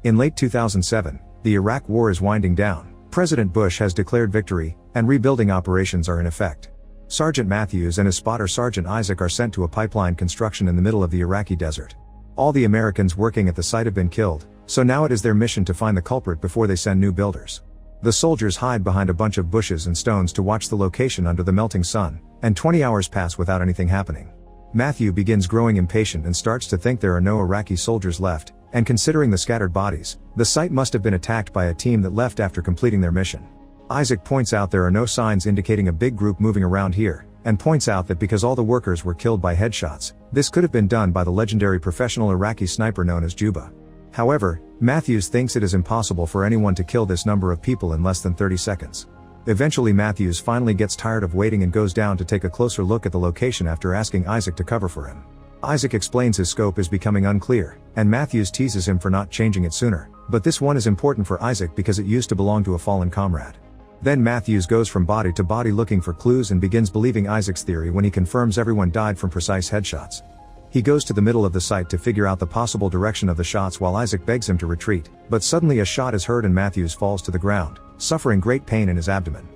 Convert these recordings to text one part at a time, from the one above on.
In late 2007, the Iraq War is winding down, President Bush has declared victory, and rebuilding operations are in effect. Sergeant Matthews and his spotter Sergeant Isaac are sent to a pipeline construction in the middle of the Iraqi desert. All the Americans working at the site have been killed, so now it is their mission to find the culprit before they send new builders. The soldiers hide behind a bunch of bushes and stones to watch the location under the melting sun, and 20 hours pass without anything happening. Matthew begins growing impatient and starts to think there are no Iraqi soldiers left, and considering the scattered bodies, the site must have been attacked by a team that left after completing their mission. Isaac points out there are no signs indicating a big group moving around here, and points out that because all the workers were killed by headshots, this could have been done by the legendary professional Iraqi sniper known as Juba. However, Matthews thinks it is impossible for anyone to kill this number of people in less than 30 seconds. Eventually Matthews finally gets tired of waiting and goes down to take a closer look at the location after asking Isaac to cover for him. Isaac explains his scope is becoming unclear, and Matthews teases him for not changing it sooner, but this one is important for Isaac because it used to belong to a fallen comrade. Then Matthews goes from body to body looking for clues and begins believing Isaac's theory when he confirms everyone died from precise headshots. He goes to the middle of the site to figure out the possible direction of the shots while Isaac begs him to retreat, but suddenly a shot is heard and Matthews falls to the ground, suffering great pain in his abdomen.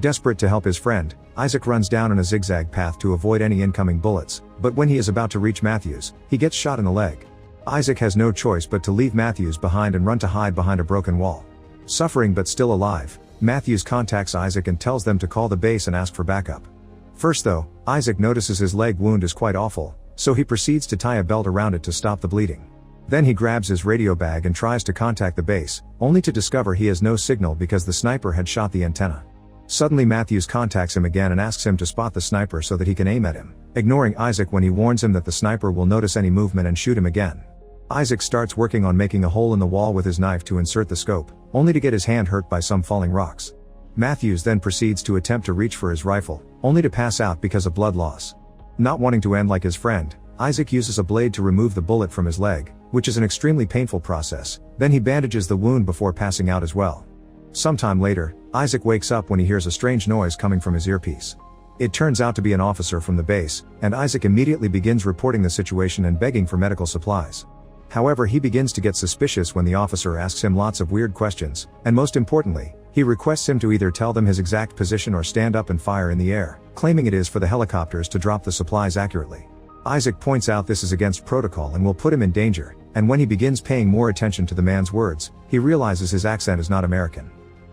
Desperate to help his friend, Isaac runs down in a zigzag path to avoid any incoming bullets, but when he is about to reach Matthews, he gets shot in the leg. Isaac has no choice but to leave Matthews behind and run to hide behind a broken wall. Suffering but still alive, Matthews contacts Isaac and tells them to call the base and ask for backup. First though, Isaac notices his leg wound is quite awful, so he proceeds to tie a belt around it to stop the bleeding. Then he grabs his radio bag and tries to contact the base, only to discover he has no signal because the sniper had shot the antenna. Suddenly Matthews contacts him again and asks him to spot the sniper so that he can aim at him, ignoring Isaac when he warns him that the sniper will notice any movement and shoot him again. Isaac starts working on making a hole in the wall with his knife to insert the scope, only to get his hand hurt by some falling rocks. Matthews then proceeds to attempt to reach for his rifle, only to pass out because of blood loss. Not wanting to end like his friend, Isaac uses a blade to remove the bullet from his leg, which is an extremely painful process, then he bandages the wound before passing out as well. Sometime later, Isaac wakes up when he hears a strange noise coming from his earpiece. It turns out to be an officer from the base, and Isaac immediately begins reporting the situation and begging for medical supplies. However, he begins to get suspicious when the officer asks him lots of weird questions, and most importantly, he requests him to either tell them his exact position or stand up and fire in the air, claiming it is for the helicopters to drop the supplies accurately. Isaac points out this is against protocol and will put him in danger, and when he begins paying more attention to the man's words, he realizes his accent is not American.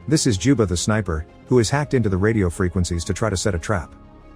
This is Juba the sniper, who has hacked into the radio frequencies to try to set a trap.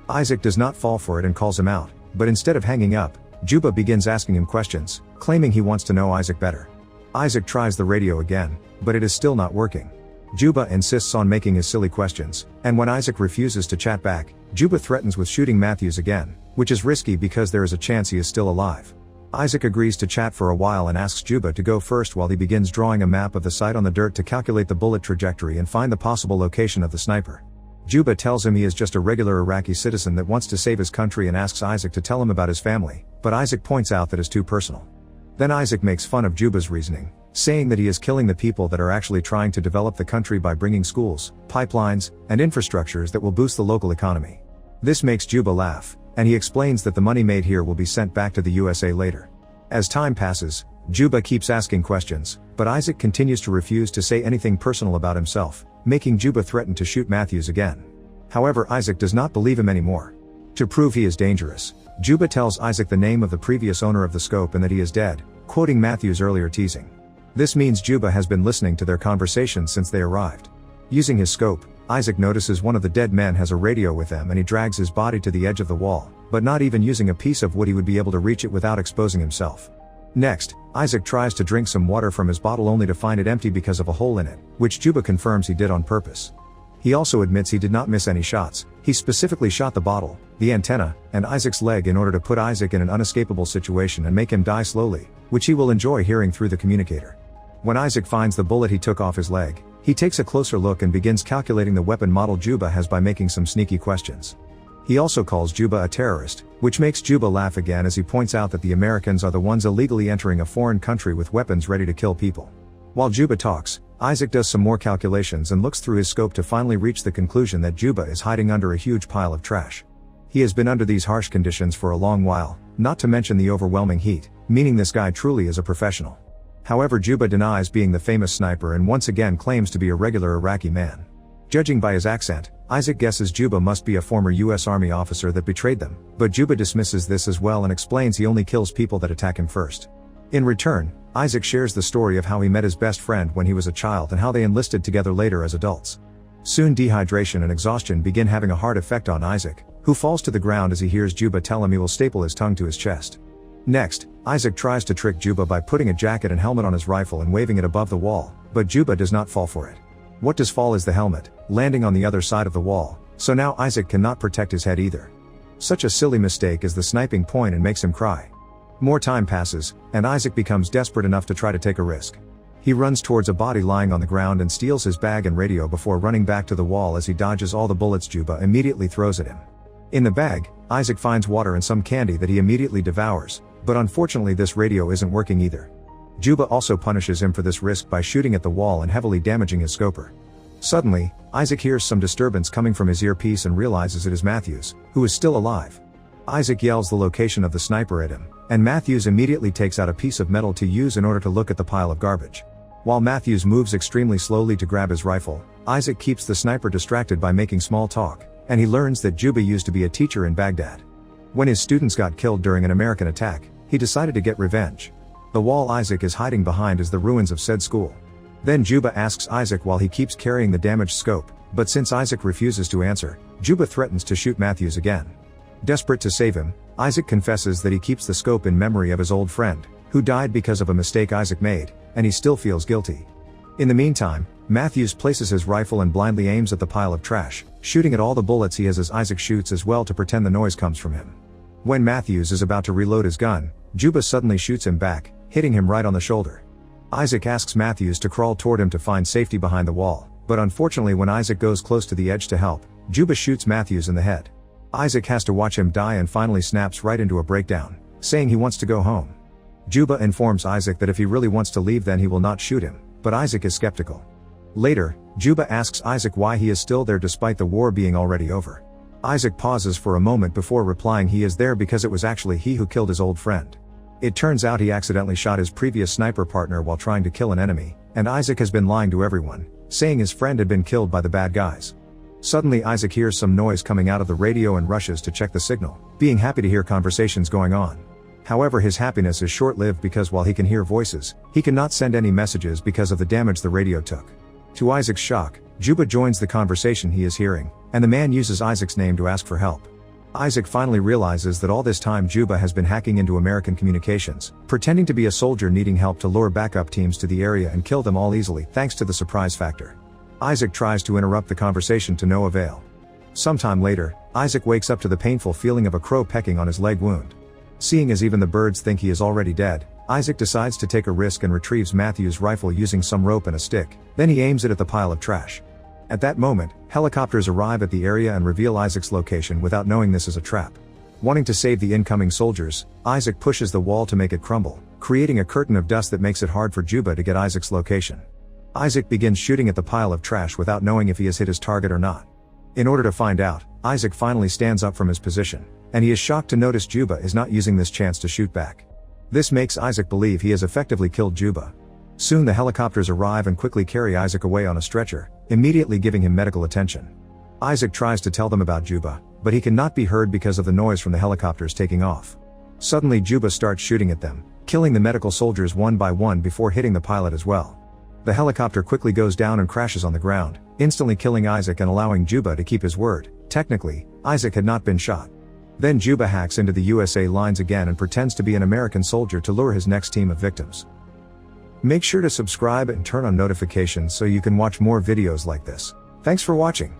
Isaac does not fall for it and calls him out, but instead of hanging up, Juba begins asking him questions, claiming he wants to know Isaac better. Isaac tries the radio again, but it is still not working. Juba insists on making his silly questions, and when Isaac refuses to chat back, Juba threatens with shooting Matthews again, which is risky because there is a chance he is still alive. Isaac agrees to chat for a while and asks Juba to go first while he begins drawing a map of the site on the dirt to calculate the bullet trajectory and find the possible location of the sniper. Juba tells him he is just a regular Iraqi citizen that wants to save his country and asks Isaac to tell him about his family, but Isaac points out that is too personal. Then Isaac makes fun of Juba's reasoning, saying that he is killing the people that are actually trying to develop the country by bringing schools, pipelines, and infrastructures that will boost the local economy. This makes Juba laugh, and he explains that the money made here will be sent back to the USA later. As time passes, Juba keeps asking questions, but Isaac continues to refuse to say anything personal about himself, making Juba threaten to shoot Matthews again. However, Isaac does not believe him anymore. To prove he is dangerous, Juba tells Isaac the name of the previous owner of the scope and that he is dead, quoting Matthews' earlier teasing. This means Juba has been listening to their conversation since they arrived. Using his scope, Isaac notices one of the dead men has a radio with them and he drags his body to the edge of the wall, but not even using a piece of wood he would be able to reach it without exposing himself. Next, Isaac tries to drink some water from his bottle only to find it empty because of a hole in it, which Juba confirms he did on purpose. He also admits he did not miss any shots, he specifically shot the bottle, the antenna, and Isaac's leg in order to put Isaac in an unescapable situation and make him die slowly, which he will enjoy hearing through the communicator. When Isaac finds the bullet he took off his leg, he takes a closer look and begins calculating the weapon model Juba has by making some sneaky questions. He also calls Juba a terrorist, which makes Juba laugh again as he points out that the Americans are the ones illegally entering a foreign country with weapons ready to kill people. While Juba talks, Isaac does some more calculations and looks through his scope to finally reach the conclusion that Juba is hiding under a huge pile of trash. He has been under these harsh conditions for a long while, not to mention the overwhelming heat, meaning this guy truly is a professional. However, Juba denies being the famous sniper and once again claims to be a regular Iraqi man. Judging by his accent, Isaac guesses Juba must be a former US Army officer that betrayed them, but Juba dismisses this as well and explains he only kills people that attack him first. In return, Isaac shares the story of how he met his best friend when he was a child and how they enlisted together later as adults. Soon dehydration and exhaustion begin having a hard effect on Isaac, who falls to the ground as he hears Juba tell him he will staple his tongue to his chest. Next, Isaac tries to trick Juba by putting a jacket and helmet on his rifle and waving it above the wall, but Juba does not fall for it. What does fall is the helmet, landing on the other side of the wall, so now Isaac cannot protect his head either. Such a silly mistake is the sniping point and makes him cry. More time passes, and Isaac becomes desperate enough to try to take a risk. He runs towards a body lying on the ground and steals his bag and radio before running back to the wall as he dodges all the bullets Juba immediately throws at him. In the bag, Isaac finds water and some candy that he immediately devours, but unfortunately this radio isn't working either. Juba also punishes him for this risk by shooting at the wall and heavily damaging his scoper. Suddenly, Isaac hears some disturbance coming from his earpiece and realizes it is Matthews, who is still alive. Isaac yells the location of the sniper at him, and Matthews immediately takes out a piece of metal to use in order to look at the pile of garbage. While Matthews moves extremely slowly to grab his rifle, Isaac keeps the sniper distracted by making small talk, and he learns that Juba used to be a teacher in Baghdad. When his students got killed during an American attack, he decided to get revenge. The wall Isaac is hiding behind is the ruins of said school. Then Juba asks Isaac while he keeps carrying the damaged scope, but since Isaac refuses to answer, Juba threatens to shoot Matthews again. Desperate to save him, Isaac confesses that he keeps the scope in memory of his old friend, who died because of a mistake Isaac made, and he still feels guilty. In the meantime, Matthews places his rifle and blindly aims at the pile of trash, shooting at all the bullets he has as Isaac shoots as well to pretend the noise comes from him. When Matthews is about to reload his gun, Juba suddenly shoots him back, hitting him right on the shoulder. Isaac asks Matthews to crawl toward him to find safety behind the wall, but unfortunately when Isaac goes close to the edge to help, Juba shoots Matthews in the head. Isaac has to watch him die and finally snaps right into a breakdown, saying he wants to go home. Juba informs Isaac that if he really wants to leave then he will not shoot him, but Isaac is skeptical. Later, Juba asks Isaac why he is still there despite the war being already over. Isaac pauses for a moment before replying he is there because it was actually he who killed his old friend. It turns out he accidentally shot his previous sniper partner while trying to kill an enemy, and Isaac has been lying to everyone, saying his friend had been killed by the bad guys. Suddenly Isaac hears some noise coming out of the radio and rushes to check the signal, being happy to hear conversations going on. However, his happiness is short-lived because while he can hear voices, he cannot send any messages because of the damage the radio took. To Isaac's shock, Juba joins the conversation he is hearing, and the man uses Isaac's name to ask for help. Isaac finally realizes that all this time Juba has been hacking into American communications, pretending to be a soldier needing help to lure backup teams to the area and kill them all easily thanks to the surprise factor. Isaac tries to interrupt the conversation to no avail. Sometime later, Isaac wakes up to the painful feeling of a crow pecking on his leg wound. Seeing as even the birds think he is already dead, Isaac decides to take a risk and retrieves Matthew's rifle using some rope and a stick, then he aims it at the pile of trash. At that moment, helicopters arrive at the area and reveal Isaac's location without knowing this is a trap. Wanting to save the incoming soldiers, Isaac pushes the wall to make it crumble, creating a curtain of dust that makes it hard for Juba to get Isaac's location. Isaac begins shooting at the pile of trash without knowing if he has hit his target or not. In order to find out, Isaac finally stands up from his position, and he is shocked to notice Juba is not using this chance to shoot back. This makes Isaac believe he has effectively killed Juba. Soon the helicopters arrive and quickly carry Isaac away on a stretcher, immediately giving him medical attention. Isaac tries to tell them about Juba, but he cannot be heard because of the noise from the helicopters taking off. Suddenly Juba starts shooting at them, killing the medical soldiers one by one before hitting the pilot as well. The helicopter quickly goes down and crashes on the ground, instantly killing Isaac and allowing Juba to keep his word. Technically, Isaac had not been shot. Then Juba hacks into the USA lines again and pretends to be an American soldier to lure his next team of victims. Make sure to subscribe and turn on notifications so you can watch more videos like this. Thanks for watching.